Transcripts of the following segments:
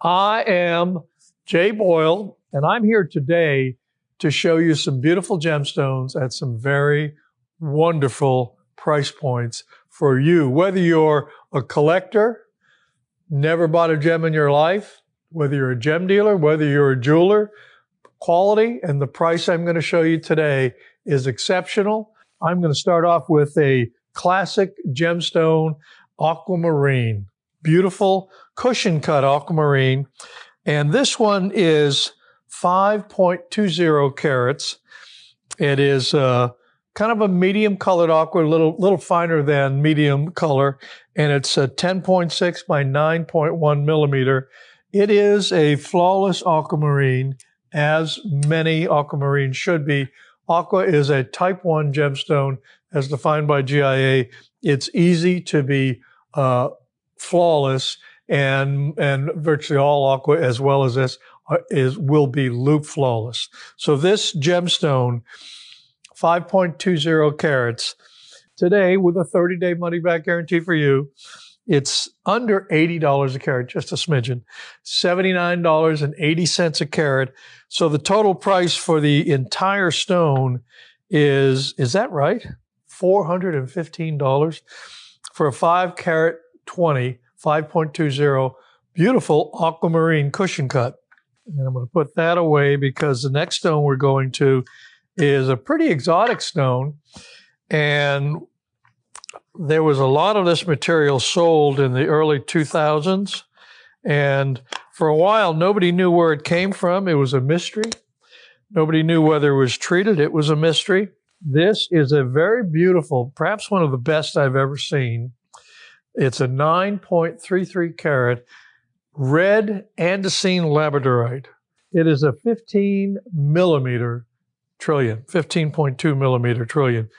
I am Jay Boyle, and I'm here today to show you some beautiful gemstones at some very wonderful price points for you. Whether you're a collector, never bought a gem in your life, whether you're a gem dealer, whether you're a jeweler, quality and the price I'm going to show you today is exceptional. I'm going to start off with a classic gemstone, aquamarine. Beautiful cushion cut aquamarine. And this one is 5.20 carats. It is kind of a medium colored aqua, a little finer than medium color. And it's a 10.6 by 9.1 millimeter. It is a flawless aquamarine, as many aquamarines should be. Aqua is a type 1 gemstone as defined by GIA. It's easy to be flawless, and virtually all aqua, as well as this, will be loop flawless. So this gemstone, 5.20 carats, today with a 30-day money-back guarantee for you, it's under $80 a carat, just a smidgen, $79.80 a carat. So the total price for the entire stone is that right? $415 for a 5 carat 5.20, beautiful aquamarine cushion cut. And I'm going to put that away because the next stone we're going to is a pretty exotic stone. And there was a lot of this material sold in the early 2000s. And for a while, nobody knew where it came from. It was a mystery. Nobody knew whether it was treated. It was a mystery. This is a very beautiful, perhaps one of the best I've ever seen. It's a 9.33 carat red andesine labradorite. It is a 15 millimeter trillion, 15.2 millimeter trillion.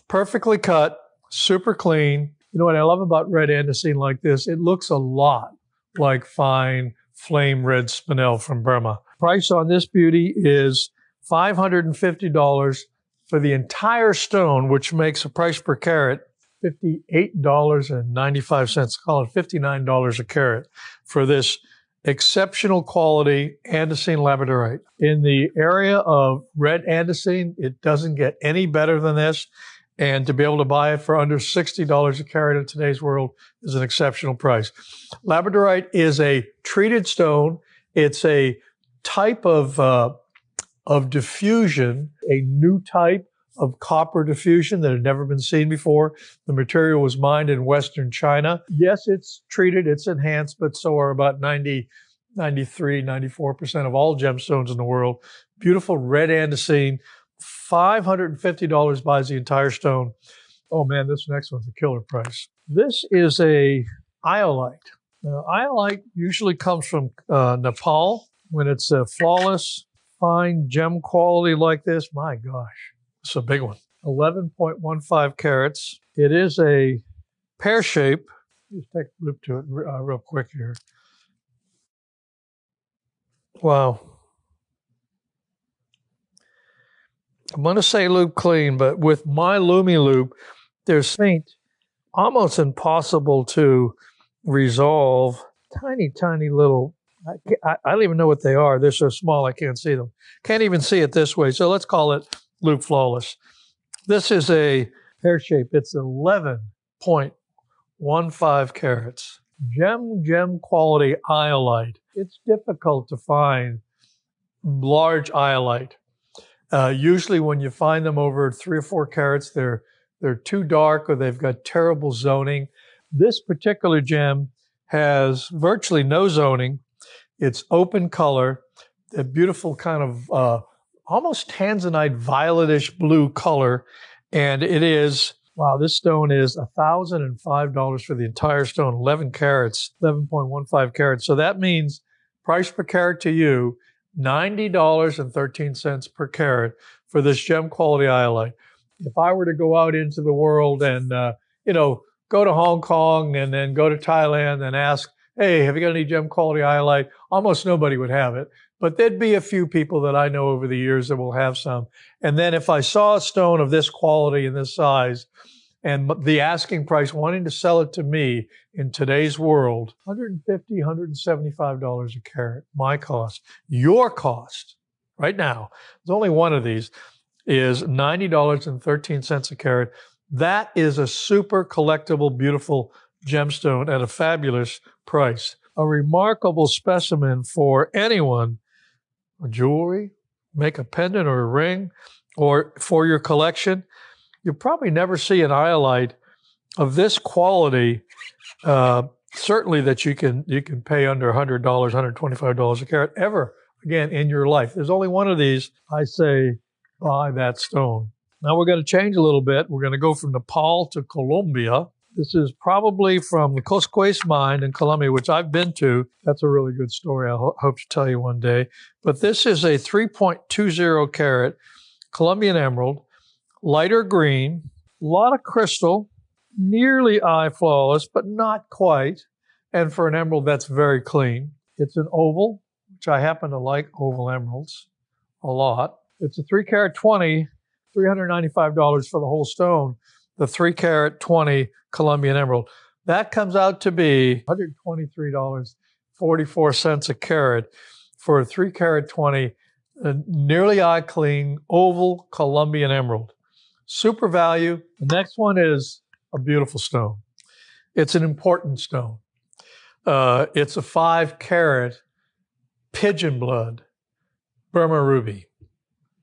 Perfectly cut, super clean. You know what I love about red andesine like this? It looks a lot like fine flame red spinel from Burma. Price on this beauty is $550 for the entire stone, which makes a price per carat $58.95. Call it $59 a carat for this exceptional quality andesine labradorite. In the area of red andesine, it doesn't get any better than this. And to be able to buy it for under $60 a carat in today's world is an exceptional price. Labradorite is a treated stone. It's a type of diffusion, a new type of copper diffusion that had never been seen before. The material was mined in Western China. Yes, it's treated, it's enhanced, but so are about 94% of all gemstones in the world. Beautiful red andesine. $550 buys the entire stone. Oh man, this next one's a killer price. This is a iolite. Now, iolite usually comes from Nepal. When it's a flawless, fine gem quality like this, my gosh, it's a big one. 11.15 carats. It is a pear shape. Just take a look to it real quick here. Wow. I'm going to say loop clean, but with my Lumi loop, there's faint, almost impossible to resolve. Tiny, tiny little, I don't even know what they are. They're so small I can't see them. Can't even see it this way. So let's call it loop flawless. This is a pear shape. It's 11.15 carats. Gem quality iolite. It's difficult to find large iolite. Usually when you find them over 3 or 4 carats, they're too dark or they've got terrible zoning. This particular gem has virtually no zoning. It's open color, a beautiful kind of almost tanzanite violetish blue color. And it is, wow, this stone is $1,005 for the entire stone, 11 carats, 11.15 carats. So that means price per carat to you, $90.13 per carat for this gem quality iolite. If I were to go out into the world and, go to Hong Kong and then go to Thailand and ask, hey, have you got any gem quality iolite? Almost nobody would have it. But there'd be a few people that I know over the years that will have some. And then if I saw a stone of this quality and this size, And the asking price, wanting to sell it to me in today's world, $150, $175 a carat, my cost. Your cost, right now, there's only one of these, is $90.13 a carat. That is a super collectible, beautiful gemstone at a fabulous price. A remarkable specimen for anyone, jewelry, make a pendant or a ring, or for your collection. You'll probably never see an iolite of this quality, certainly that you can pay under $100, $125 a carat ever again in your life. There's only one of these. I say buy that stone. Now we're going to change a little bit. We're going to go from Nepal to Colombia. This is probably from the Cosquez mine in Colombia, which I've been to. That's a really good story. I hope to tell you one day. But this is a 3.20 carat Colombian emerald, lighter green, a lot of crystal, nearly eye flawless, but not quite. And for an emerald, that's very clean. It's an oval, which I happen to like oval emeralds a lot. It's a 3 carat 20, $395 for the whole stone. The 3 carat 20 Colombian emerald. That comes out to be $123.44 a carat for a 3 carat 20, nearly eye clean, oval Colombian emerald. Super value. The next one is a beautiful stone. It's an important stone. It's a 5 carat pigeon blood Burma ruby.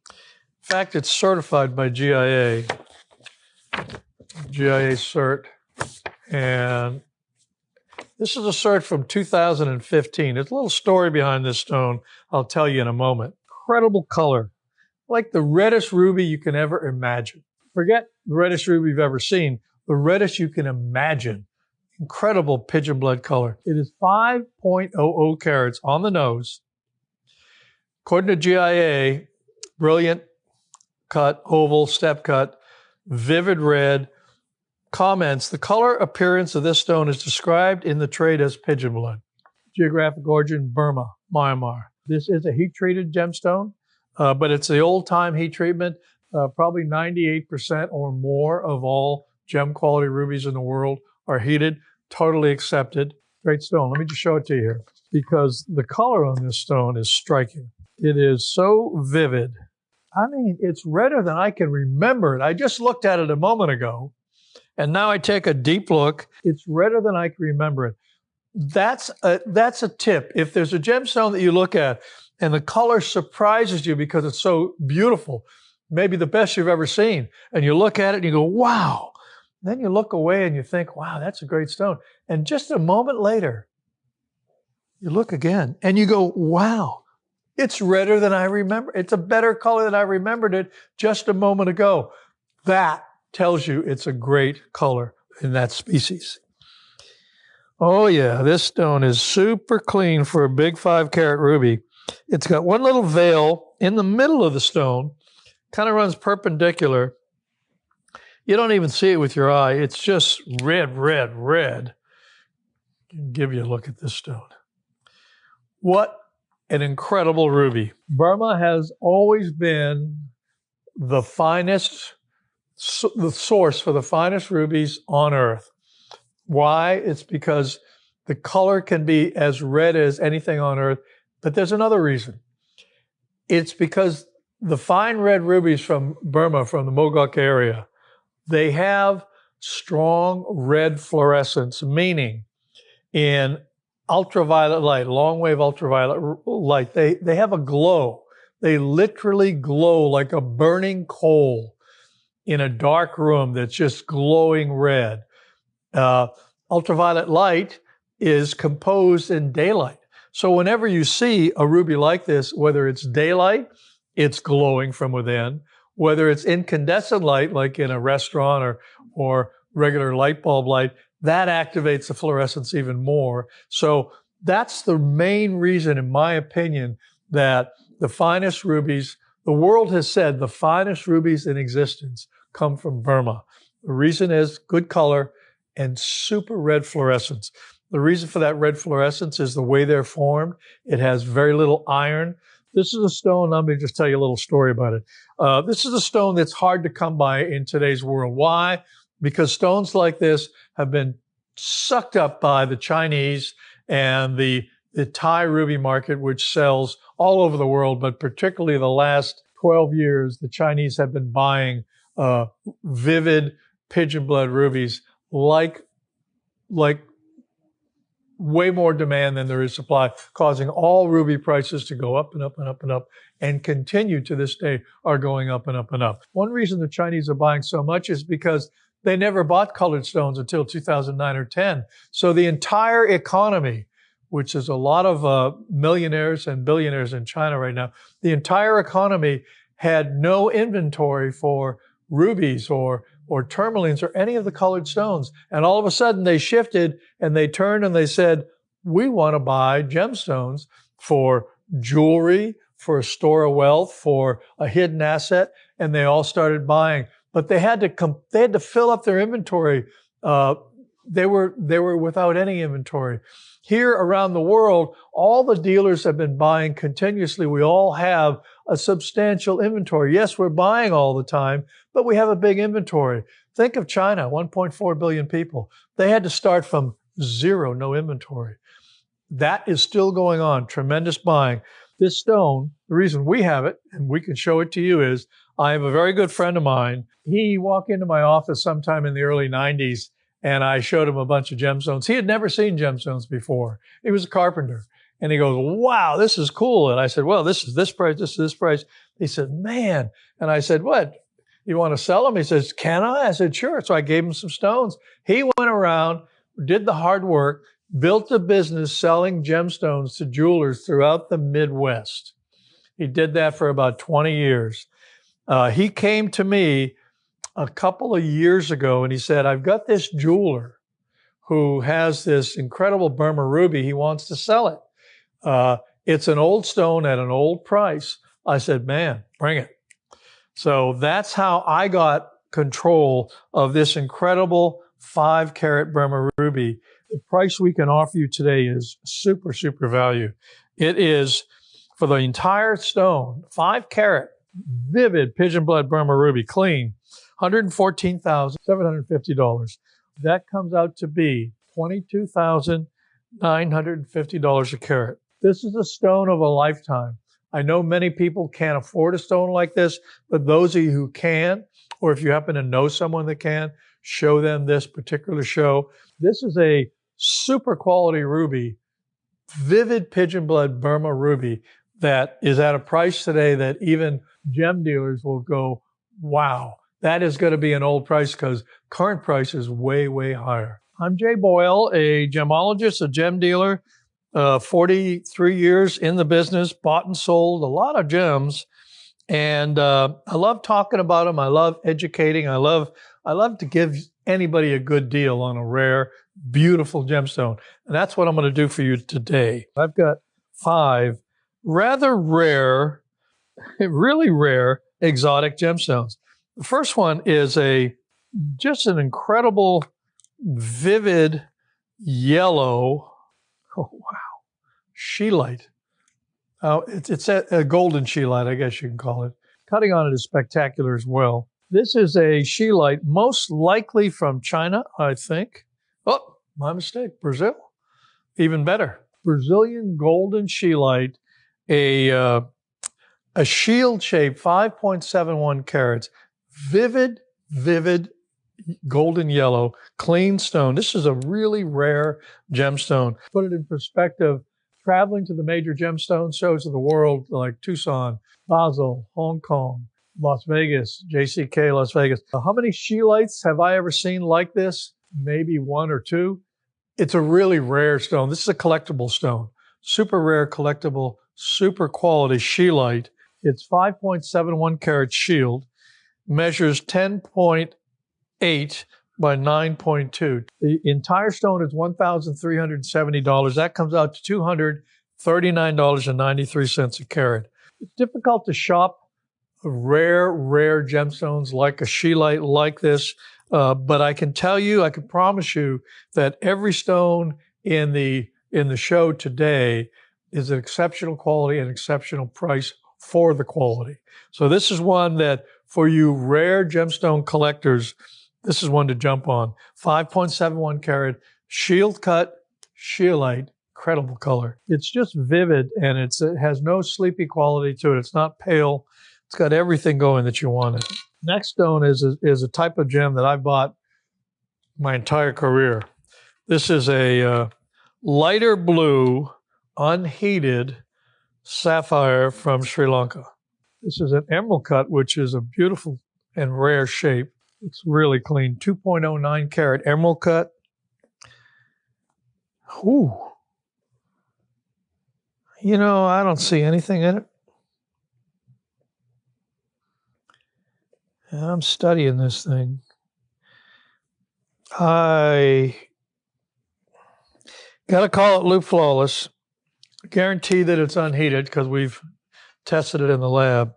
In fact, it's certified by GIA cert. And this is a cert from 2015. There's a little story behind this stone I'll tell you in a moment. Incredible color, like the reddest ruby you can ever imagine. Forget the reddest ruby you've ever seen, the reddest you can imagine. Incredible pigeon blood color. It is 5.00 carats on the nose. According to GIA, brilliant cut, oval, step cut, vivid red. Comments, the color appearance of this stone is described in the trade as pigeon blood. Geographic origin, Burma, Myanmar. This is a heat-treated gemstone, but it's the old-time heat treatment. Probably 98% or more of all gem-quality rubies in the world are heated, totally accepted. Great stone. Let me just show it to you here, because the color on this stone is striking. It is so vivid. I mean, it's redder than I can remember it. I just looked at it a moment ago. And now I take a deep look. It's redder than I can remember it. That's a tip. If there's a gemstone that you look at and the color surprises you because it's so beautiful, maybe the best you've ever seen, and you look at it and you go, wow. Then you look away and you think, wow, that's a great stone. And just a moment later, you look again and you go, wow, it's redder than I remember. It's a better color than I remembered it just a moment ago. That tells you it's a great color in that species. Oh yeah, this stone is super clean for a big 5 carat ruby. It's got one little veil in the middle of the stone, kind of runs perpendicular. You don't even see it with your eye. It's just red, red, red. I'll give you a look at this stone. What an incredible ruby. Burma has always been the finest, the source for the finest rubies on earth. Why? It's because the color can be as red as anything on earth, but there's another reason. It's because the fine red rubies from Burma, from the Mogok area, they have strong red fluorescence, meaning in ultraviolet light, long wave ultraviolet light, they have a glow. They literally glow like a burning coal in a dark room that's just glowing red. Ultraviolet light is composed in daylight. So whenever you see a ruby like this, whether it's daylight, it's glowing from within. Whether it's incandescent light, like in a restaurant or regular light bulb light, that activates the fluorescence even more. So that's the main reason, in my opinion, that the finest rubies, the world has said the finest rubies in existence come from Burma. The reason is good color and super red fluorescence. The reason for that red fluorescence is the way they're formed. It has very little iron. This is a stone, let me just tell you a little story about it. This is a stone that's hard to come by in today's world. Why? because stones like this have been sucked up by the Chinese and the Thai ruby market, which sells all over the world, but particularly the last 12 years, the Chinese have been buying vivid pigeon blood rubies like way more demand than there is supply, causing all ruby prices to go up and up and up and up, and continue to this day are going up and up and up. One reason the Chinese are buying so much is because they never bought colored stones until 2009 or 10. So the entire economy, which is a lot of millionaires and billionaires in China right now, the entire economy had no inventory for rubies or tourmalines or any of the colored stones. And all of a sudden they shifted and they turned and they said, we want to buy gemstones for jewelry, for a store of wealth, for a hidden asset. And they all started buying, but they had to fill up their inventory. They were without any inventory. Here around the world, all the dealers have been buying continuously. We all have a substantial inventory. Yes, we're buying all the time, but we have a big inventory. Think of China, 1.4 billion people. They had to start from zero, no inventory. That is still going on, tremendous buying. This stone, the reason we have it, and we can show it to you, is I have a very good friend of mine. He walked into my office sometime in the early 90s, and I showed him a bunch of gemstones. He had never seen gemstones before. He was a carpenter. And he goes, wow, this is cool. And I said, well, this is this price, this is this price. He said, man. And I said, what? You want to sell them? He says, can I? I said, sure. So I gave him some stones. He went around, did the hard work, built a business selling gemstones to jewelers throughout the Midwest. He did that for about 20 years. He came to me a couple of years ago and he said, I've got this jeweler who has this incredible Burma ruby. He wants to sell it. It's an old stone at an old price. I said, man, bring it. So that's how I got control of this incredible 5-carat Burma ruby. The price we can offer you today is super, super value. It is, for the entire stone, 5-carat, vivid pigeon blood Burma ruby, clean, $114,750. That comes out to be $22,950 a carat. This is a stone of a lifetime. I know many people can't afford a stone like this, but those of you who can, or if you happen to know someone that can, show them this particular show. This is a super quality ruby, vivid pigeon blood Burma ruby that is at a price today that even gem dealers will go, wow, that is going to be an old price because current price is way, way higher. I'm Jay Boyle, a gemologist, a gem dealer, 43 years in the business, bought and sold a lot of gems. And I love talking about them. I love educating. I love to give anybody a good deal on a rare, beautiful gemstone. And that's what I'm going to do for you today. I've got 5 rather rare, really rare exotic gemstones. The first one is just an incredible, vivid yellow, oh wow, scheelite. It's a golden scheelite, I guess you can call it. Cutting on it is spectacular as well. This is a scheelite, most likely from China, I think. Oh, my mistake, Brazil. Even better. Brazilian golden scheelite, a shield-shaped 5.71 carats, vivid golden yellow, clean stone. This is a really rare gemstone. Put it in perspective, traveling to the major gemstone shows of the world like Tucson, Basel, Hong Kong, Las Vegas, JCK, Las Vegas. How many scheelites have I ever seen like this? Maybe 1 or 2. It's a really rare stone. This is a collectible stone. Super rare, collectible, super quality scheelite. It's 5.71 carat shield, measures 10.8 by 9.2. The entire stone is $1,370. That comes out to $239.93 a carat. It's difficult to shop rare gemstones like a scheelite like this, but I can tell you, I can promise you that every stone in the show today is an exceptional quality and exceptional price for the quality. So this is one that for you rare gemstone collectors, This is one to jump on. 5.71 carat, shield cut, scheelite, incredible color. It's just vivid, and it has no sleepy quality to it. It's not pale. It's got everything going that you wanted. Next stone is a type of gem that I bought my entire career. This is a lighter blue, unheated sapphire from Sri Lanka. This is an emerald cut, which is a beautiful and rare shape. It's really clean. 2.09 carat emerald cut. Ooh. You know, I don't see anything in it. I'm studying this thing. I got to call it Loop Flawless. Guarantee that it's unheated because we've tested it in the lab.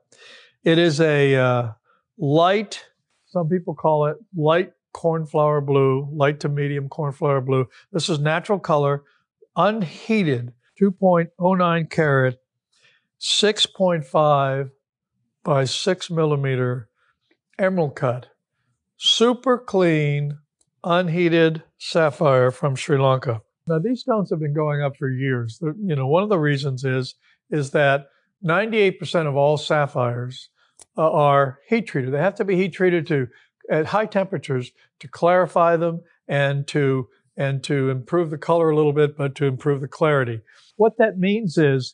It is a light, some people call it light cornflower blue, light to medium cornflower blue. This is natural color, unheated, 2.09 carat, 6.5 by 6 millimeter emerald cut. Super clean, unheated sapphire from Sri Lanka. Now, these stones have been going up for years. You know, one of the reasons is that 98% of all sapphires are heat treated. They have to be heat treated at high temperatures to clarify them and to improve the color a little bit, but to improve the clarity. What that means is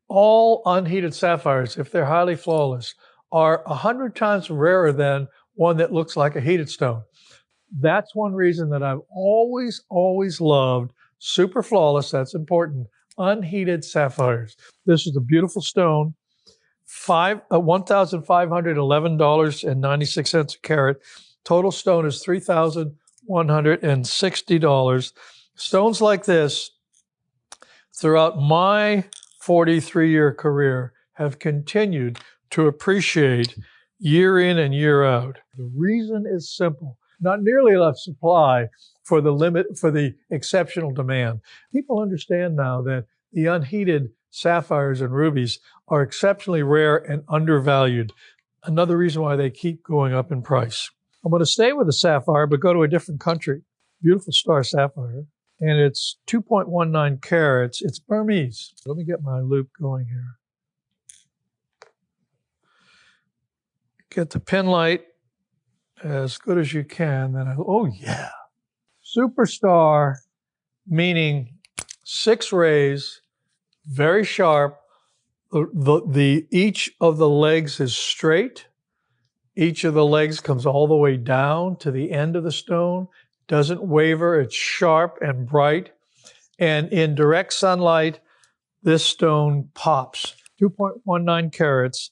all unheated sapphires, if they're highly flawless, are 100 times rarer than one that looks like a heated stone. That's one reason that I've always loved super flawless, that's important, unheated sapphires. This is a beautiful stone, $1,511.96 a carat. Total stone is $3,160. Stones like this, throughout my 43-year career, have continued to appreciate year in and year out. The reason is simple. Not nearly enough supply for the exceptional demand. People understand now that the unheated sapphires and rubies are exceptionally rare and undervalued. Another reason why they keep going up in price. I'm going to stay with the sapphire, but go to a different country. Beautiful star sapphire. And it's 2.19 carats. It's Burmese. Let me get my loop going here. Get the pin light as good as you can. Then oh yeah. Superstar, meaning 6 rays, very sharp. Each of the legs is straight. Each of the legs comes all the way down to the end of the stone. Doesn't waver. It's sharp and bright. And in direct sunlight, this stone pops. 2.19 carats,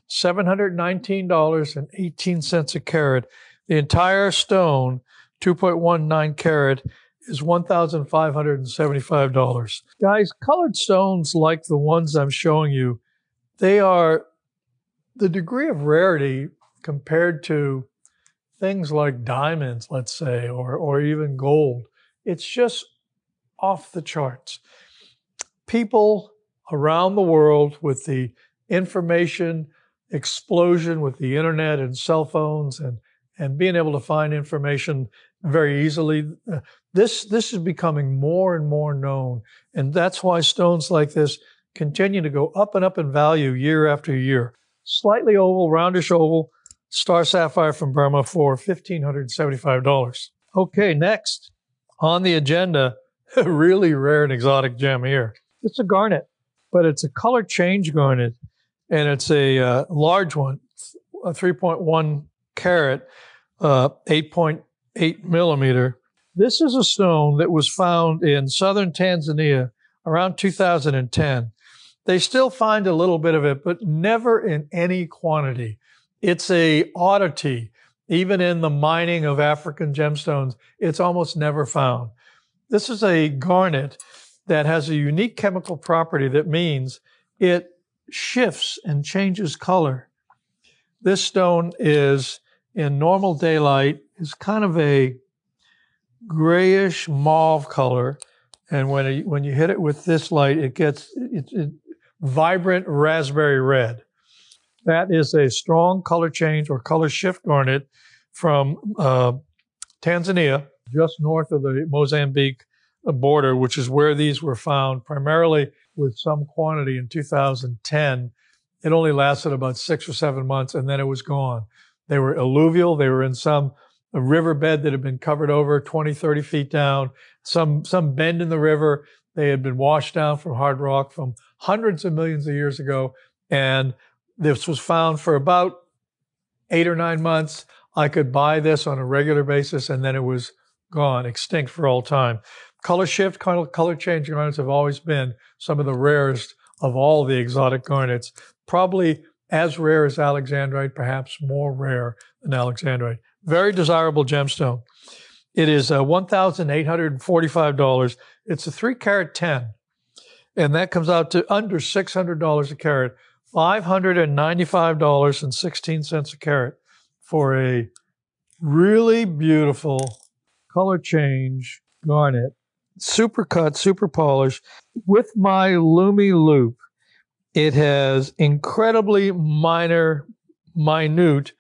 $719.18 a carat. The entire stone, 2.19 carat, is $1,575. Guys, colored stones like the ones I'm showing you, they are the degree of rarity compared to things like diamonds, let's say, or even gold. It's just off the charts. People around the world, with the information explosion with the internet and cell phones and being able to find information very easily, this is becoming more and more known. And that's why stones like this continue to go up and up in value year after year. Slightly oval, roundish oval, star sapphire from Burma for $1,575. Okay, next on the agenda, a really rare and exotic gem here. It's a garnet, but it's a color change garnet, and it's a large one, a 3.1 carat, 8.8 millimeter. This is a stone that was found in southern Tanzania around 2010. They still find a little bit of it, but never in any quantity. It's a oddity. Even in the mining of African gemstones, it's almost never found. This is a garnet that has a unique chemical property that means it shifts and changes color. This stone is, in normal daylight, is kind of a grayish mauve color. And when you hit it with this light, it gets vibrant raspberry red. That is a strong color change or color shift garnet from Tanzania, just north of the Mozambique border, which is where these were found, primarily with some quantity in 2010. It only lasted about 6 or 7 months, and then it was gone. They were alluvial. They were in some riverbed that had been covered over 20, 30 feet down, some bend in the river. They had been washed down from hard rock from hundreds of millions of years ago, and this was found for about 8 or 9 months. I could buy this on a regular basis, and then it was gone, extinct for all time. Color shift, color change garnets have always been some of the rarest of all the exotic garnets. Probably as rare as alexandrite, perhaps more rare than alexandrite. Very desirable gemstone. It is $1,845. It's a 3-carat 10, and that comes out to under $600 a carat, $595.16 a carat for a really beautiful color change garnet, super cut, super polished. With my Lumi loupe, it has incredibly minute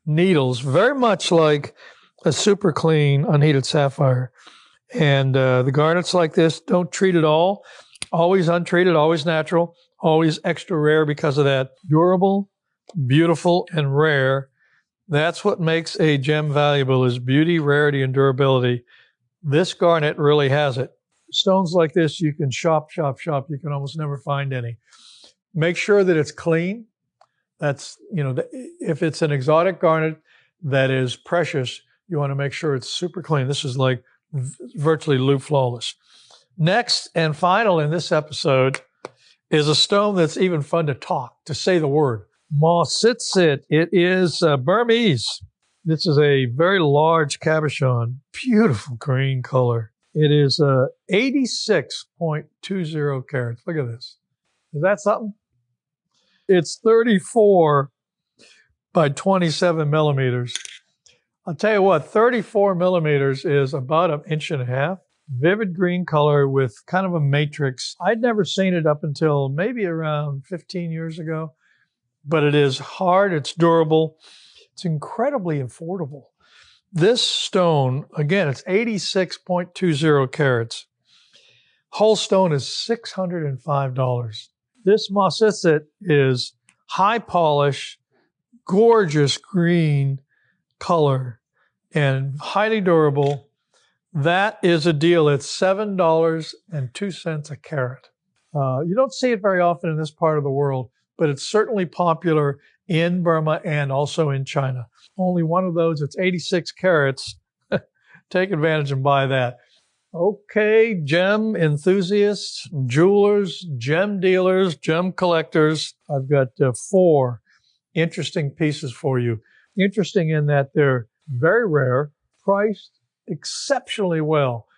needles, very much like a super clean unheated sapphire. And the garnets like this don't treat at all. Always untreated, always natural, always extra rare because of that. Durable, beautiful, and rare. That's what makes a gem valuable, is beauty, rarity, and durability. This garnet really has it. Stones like this, you can shop. You can almost never find any. Make sure that it's clean. That's, if it's an exotic garnet that is precious, you want to make sure it's super clean. This is like virtually loupe flawless. Next and final in this episode is a stone that's even fun to say the word. Mosesite. It is Burmese. This is a very large cabochon. Beautiful green color. It is 86.20 carats. Look at this. Is that something? It's 34 by 27 millimeters. I'll tell you what, 34 millimeters is about 1.5 inches. Vivid green color with kind of a matrix. I'd never seen it up until maybe around 15 years ago, but it is hard, it's durable, it's incredibly affordable. This stone, again, it's 86.20 carats. Whole stone is $605. This mosesite is high polish, gorgeous green color, and highly durable. That is a deal. It's $7.02 a carat. You don't see it very often in this part of the world, but it's certainly popular in Burma and also in China. Only one of those, it's 86 carats. Take advantage and buy that. Okay, gem enthusiasts, jewelers, gem dealers, gem collectors. I've got 4 interesting pieces for you. Interesting in that they're very rare, priced exceptionally well.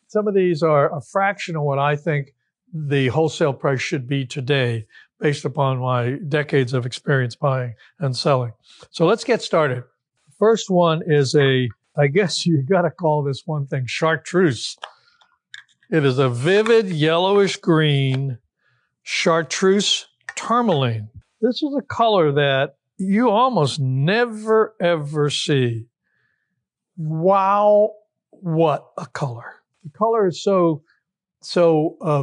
Some of these are a fraction of what I think the wholesale price should be today, based upon my decades of experience buying and selling. So let's get started. First one is I guess you got to call this one thing Chartreuse. It is a vivid yellowish green Chartreuse tourmaline. This is a color that you almost never, ever see. Wow, what a color. The color is so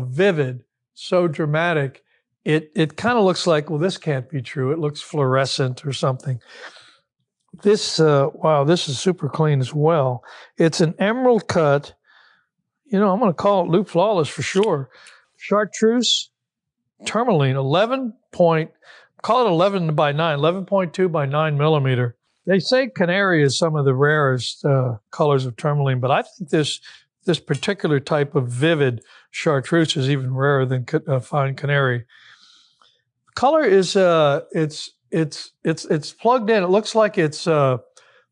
vivid, so dramatic. It kind of looks like, well, this can't be true. It looks fluorescent or something. This, wow, this is super clean as well. It's an emerald cut. I'm going to call it loupe flawless for sure. Chartreuse tourmaline, 11.2 by 9 millimeter. They say canary is some of the rarest colors of tourmaline, but I think this particular type of vivid chartreuse is even rarer than fine canary. Color is it's plugged in. It looks like it's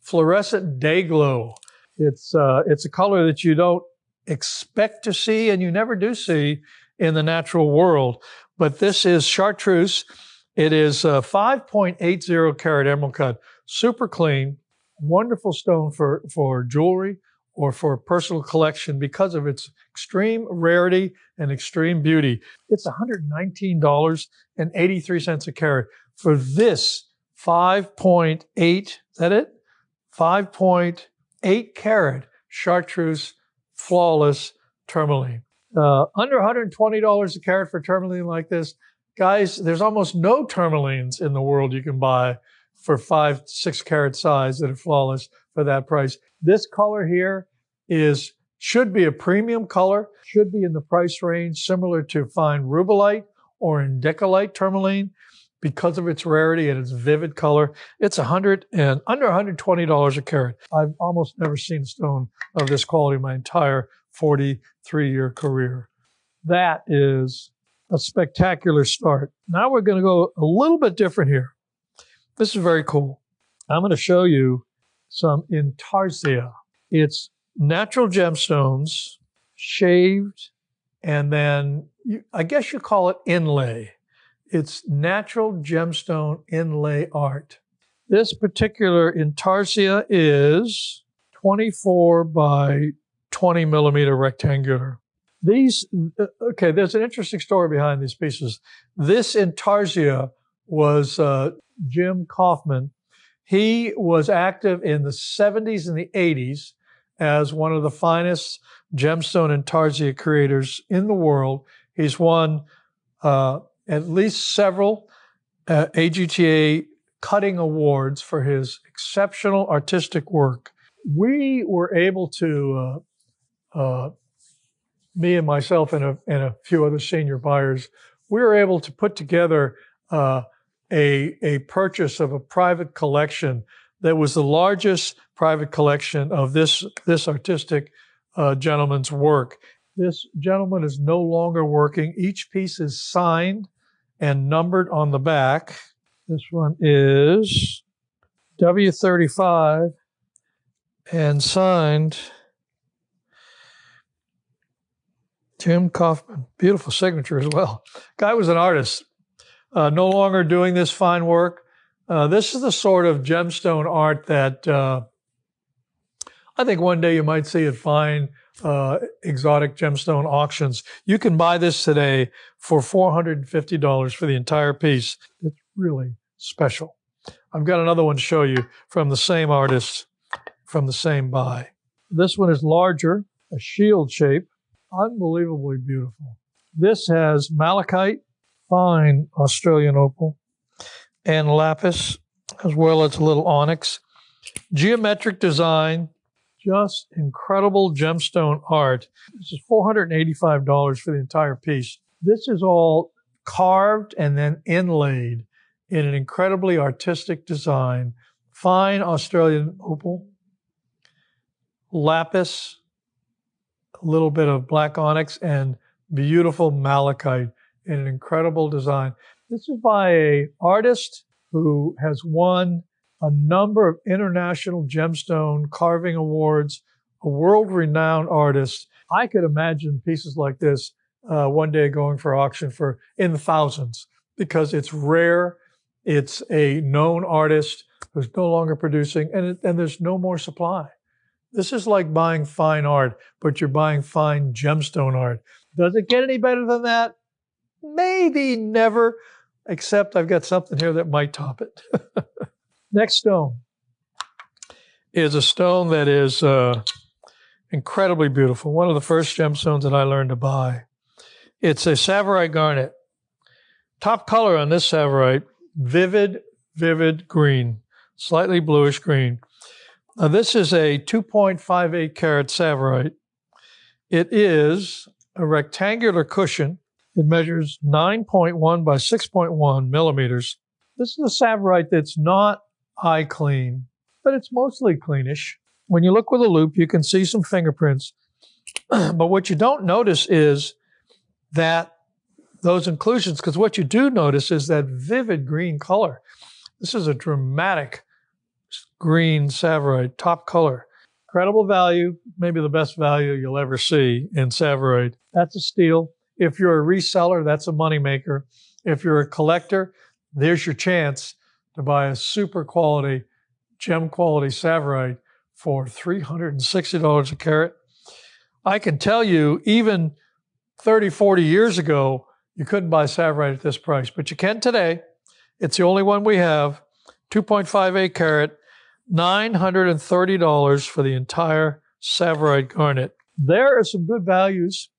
fluorescent day glow. It's a color that you don't expect to see, and you never do see in the natural world. But this is chartreuse. It is 5.80 carat emerald cut, super clean, wonderful stone for jewelry or for personal collection because of its extreme rarity and extreme beauty. It's $119.83 a carat for this 5.8, is that it? 5.8 carat Chartreuse flawless tourmaline. Under $120 a carat for tourmaline like this. Guys, there's almost no tourmalines in the world you can buy for 5, 6 carat size that are flawless for that price. This color here should be a premium color, should be in the price range similar to fine rubellite or indicolite tourmaline because of its rarity and its vivid color. It's under $120 a carat. I've almost never seen a stone of this quality in my entire 43-year career. That is a spectacular start. Now we're going to go a little bit different here. This is very cool. I'm going to show you some Intarsia. It's natural gemstones, shaved, and then I guess you call it inlay. It's natural gemstone inlay art. This particular Intarsia is 24 by 20 millimeter rectangular. There's an interesting story behind these pieces. This Intarsia was Jim Kaufman. He was active in the 70s and the 80s as one of the finest gemstone Intarsia creators in the world. He's won at least several AGTA cutting awards for his exceptional artistic work. We were able to, me and myself and a few other senior buyers, we were able to put together a purchase of a private collection that was the largest private collection of this artistic gentleman's work. This gentleman is no longer working. Each piece is signed and numbered on the back. This one is W35 and signed Jim Kaufman. Beautiful signature as well. Guy was an artist, no longer doing this fine work. This is the sort of gemstone art that I think one day you might see at fine exotic gemstone auctions. You can buy this today for $450 for the entire piece. It's really special. I've got another one to show you from the same artist, from the same buy. This one is larger, a shield shape, unbelievably beautiful. This has malachite, fine Australian opal, and lapis, as well as a little onyx. Geometric design, just incredible gemstone art. This is $485 for the entire piece. This is all carved and then inlaid in an incredibly artistic design. Fine Australian opal, lapis, a little bit of black onyx, and beautiful malachite in an incredible design. This is by an artist who has won a number of international gemstone carving awards, a world-renowned artist. I could imagine pieces like this one day going for auction for in the thousands because it's rare. It's a known artist who's no longer producing, and there's no more supply. This is like buying fine art, but you're buying fine gemstone art. Does it get any better than that? Maybe never, except I've got something here that might top it. Next stone is a stone that is incredibly beautiful. One of the first gemstones that I learned to buy. It's a Savorite garnet. Top color on this Savorite, vivid green, slightly bluish green. Now this is a 2.58 carat Savorite. It is a rectangular cushion. It measures 9.1 by 6.1 millimeters. This is a Savorite that's not eye clean, but it's mostly cleanish. When you look with a loupe, you can see some fingerprints. But what you don't notice is that those inclusions, because what you do notice is that vivid green color. This is a dramatic green Savorite, top color. Incredible value, maybe the best value you'll ever see in Savorite. That's a steal. If you're a reseller, that's a moneymaker. If you're a collector, there's your chance to buy a super quality, gem quality Savorite for $360 a carat. I can tell you, even 30, 40 years ago, you couldn't buy Savorite at this price, but you can today. It's the only one we have, 2.58 carat. $930 for the entire Savorite garnet. There are some good values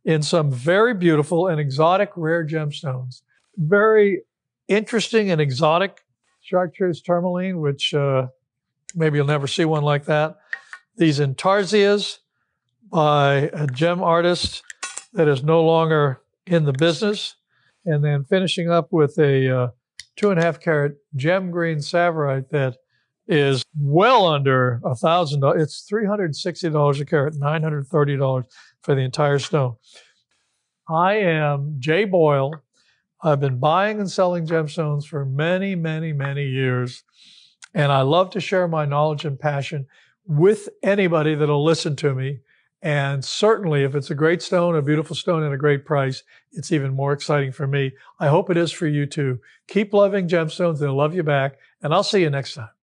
in some very beautiful and exotic rare gemstones. Very interesting and exotic Chartreuse tourmaline, which maybe you'll never see one like that. These Intarsias by a gem artist that is no longer in the business. And then finishing up with a 2.5 carat gem green Savorite that is well under $1,000. It's $360 a carat, $930 for the entire stone. I am Jay Boyle. I've been buying and selling gemstones for many, many, many years. And I love to share my knowledge and passion with anybody that'll listen to me. And certainly if it's a great stone, a beautiful stone at a great price, it's even more exciting for me. I hope it is for you too. Keep loving gemstones. They'll love you back. And I'll see you next time.